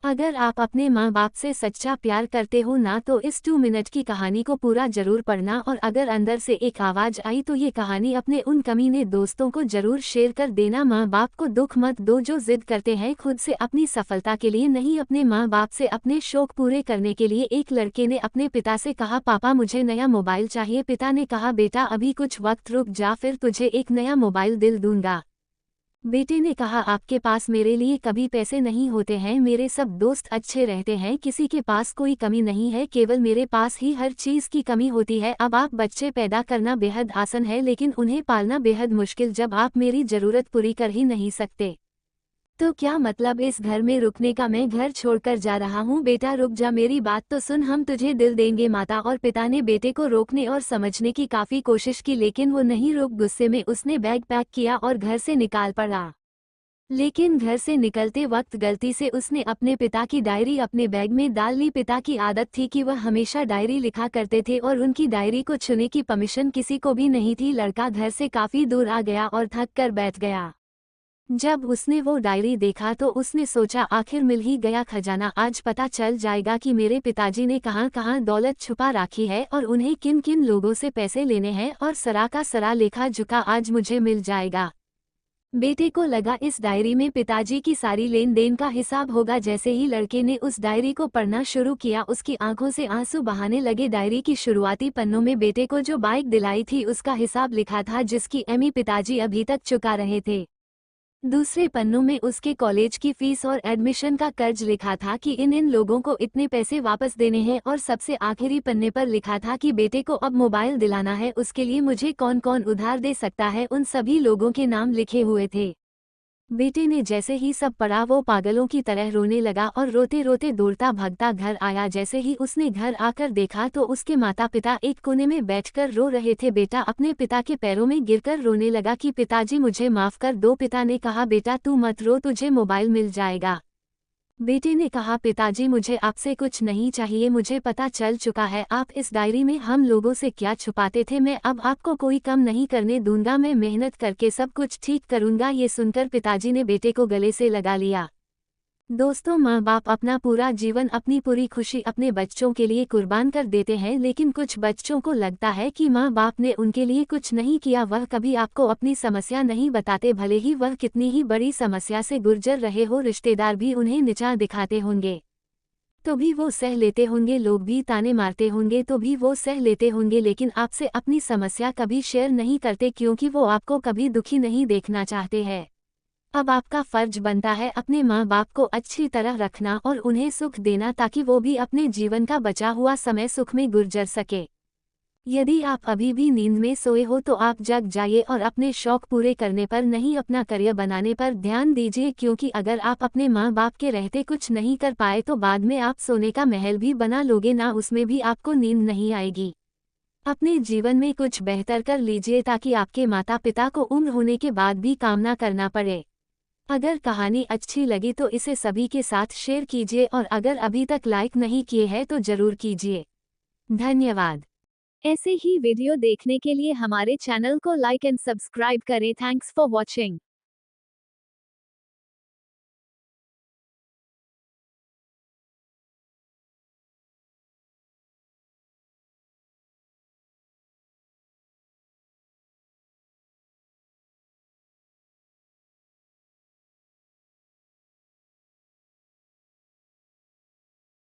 अगर आप अपने माँ बाप से सच्चा प्यार करते हो ना तो इस 2 मिनट की कहानी को पूरा जरूर पढ़ना, और अगर अंदर से एक आवाज आई तो ये कहानी अपने उन कमीने दोस्तों को जरूर शेयर कर देना। माँ बाप को दुख मत दो जो जिद करते हैं खुद से अपनी सफलता के लिए, नहीं अपने माँ बाप से अपने शौक पूरे करने के लिए। एक लड़के ने अपने पिता से कहा, पापा मुझे नया मोबाइल चाहिए। पिता ने कहा, बेटा अभी कुछ वक्त रुक जा, फिर तुझे एक नया मोबाइल दिल दूंगा। बेटे ने कहा, आपके पास मेरे लिए कभी पैसे नहीं होते हैं, मेरे सब दोस्त अच्छे रहते हैं, किसी के पास कोई कमी नहीं है, केवल मेरे पास ही हर चीज़ की कमी होती है। अब आप बच्चे पैदा करना बेहद आसान है लेकिन उन्हें पालना बेहद मुश्किल जब आप मेरी ज़रूरत पूरी कर ही नहीं सकते। तो क्या मतलब इस घर में रुकने का, मैं घर छोड़कर जा रहा हूँ। बेटा रुक जा, मेरी बात तो सुन, हम तुझे दिल देंगे। माता और पिता ने बेटे को रोकने और समझने की काफी कोशिश की लेकिन वो नहीं रुक। गुस्से में उसने बैग पैक किया और घर से निकाल पड़ा। लेकिन घर से निकलते वक्त गलती से उसने अपने पिता की डायरी अपने बैग में डाल ली। पिता की आदत थी कि वह हमेशा डायरी लिखा करते थे और उनकी डायरी को छूने की परमिशन किसी को भी नहीं थी। लड़का घर से काफी दूर आ गया और थक कर बैठ गया। जब उसने वो डायरी देखा तो उसने सोचा, आखिर मिल ही गया खजाना, आज पता चल जाएगा कि मेरे पिताजी ने कहाँ कहाँ दौलत छुपा रखी है और उन्हें किन किन लोगों से पैसे लेने हैं, और सरा का सरा लेखा जुका आज मुझे मिल जाएगा। बेटे को लगा इस डायरी में पिताजी की सारी लेन देन का हिसाब होगा। जैसे ही लड़के ने उस डायरी को पढ़ना शुरू किया उसकी आंखों से आंसू बहाने लगे। डायरी की शुरुआती पन्नों में बेटे को जो बाइक दिलाई थी उसका हिसाब लिखा था जिसकी ईएमआई पिताजी अभी तक चुका रहे थे। दूसरे पन्नों में उसके कॉलेज की फीस और एडमिशन का कर्ज लिखा था कि इन लोगों को इतने पैसे वापस देने हैं, और सबसे आखिरी पन्ने पर लिखा था कि बेटे को अब मोबाइल दिलाना है, उसके लिए मुझे कौन कौन उधार दे सकता है। उन सभी लोगों के नाम लिखे हुए थे। बेटे ने जैसे ही सब पढ़ा वो पागलों की तरह रोने लगा और रोते रोते दौड़ता भागता घर आया। जैसे ही उसने घर आकर देखा तो उसके माता पिता एक कोने में बैठकर रो रहे थे। बेटा अपने पिता के पैरों में गिरकर रोने लगा कि पिताजी मुझे माफ कर दो। पिता ने कहा, बेटा तू मत रो, तुझे मोबाइल मिल जाएगा। बेटे ने कहा, पिताजी मुझे आपसे कुछ नहीं चाहिए, मुझे पता चल चुका है आप इस डायरी में हम लोगों से क्या छुपाते थे, मैं अब आपको कोई कम नहीं करने दूंगा, मैं मेहनत करके सब कुछ ठीक करूंगा। ये सुनकर पिताजी ने बेटे को गले से लगा लिया। दोस्तों, माँ बाप अपना पूरा जीवन, अपनी पूरी खुशी अपने बच्चों के लिए कुर्बान कर देते हैं, लेकिन कुछ बच्चों को लगता है कि माँ बाप ने उनके लिए कुछ नहीं किया। वह कभी आपको अपनी समस्या नहीं बताते, भले ही वह कितनी ही बड़ी समस्या से गुजर रहे हो। रिश्तेदार भी उन्हें नीचा दिखाते होंगे तो भी वो सह लेते होंगे, लोग भी ताने मारते होंगे तो भी वो सह लेते होंगे, लेकिन आपसे अपनी समस्या कभी शेयर नहीं करते क्योंकि वो आपको कभी दुखी नहीं देखना चाहते हैं। अब आपका फर्ज बनता है अपने माँ बाप को अच्छी तरह रखना और उन्हें सुख देना ताकि वो भी अपने जीवन का बचा हुआ समय सुख में गुजर सके। यदि आप अभी भी नींद में सोए हो तो आप जग जाइए और अपने शौक पूरे करने पर नहीं, अपना करियर बनाने पर ध्यान दीजिए, क्योंकि अगर आप अपने माँ बाप के रहते कुछ नहीं कर पाए तो बाद में आप सोने का महल भी बना लोगे ना, उसमें भी आपको नींद नहीं आएगी। अपने जीवन में कुछ बेहतर कर लीजिए ताकि आपके माता पिता को उम्र होने के बाद भी काम ना करना पड़े। अगर कहानी अच्छी लगी तो इसे सभी के साथ शेयर कीजिए, और अगर अभी तक लाइक नहीं किए हैं तो जरूर कीजिए। धन्यवाद। ऐसे ही वीडियो देखने के लिए हमारे चैनल को लाइक एंड सब्सक्राइब करें। Thanks for watching.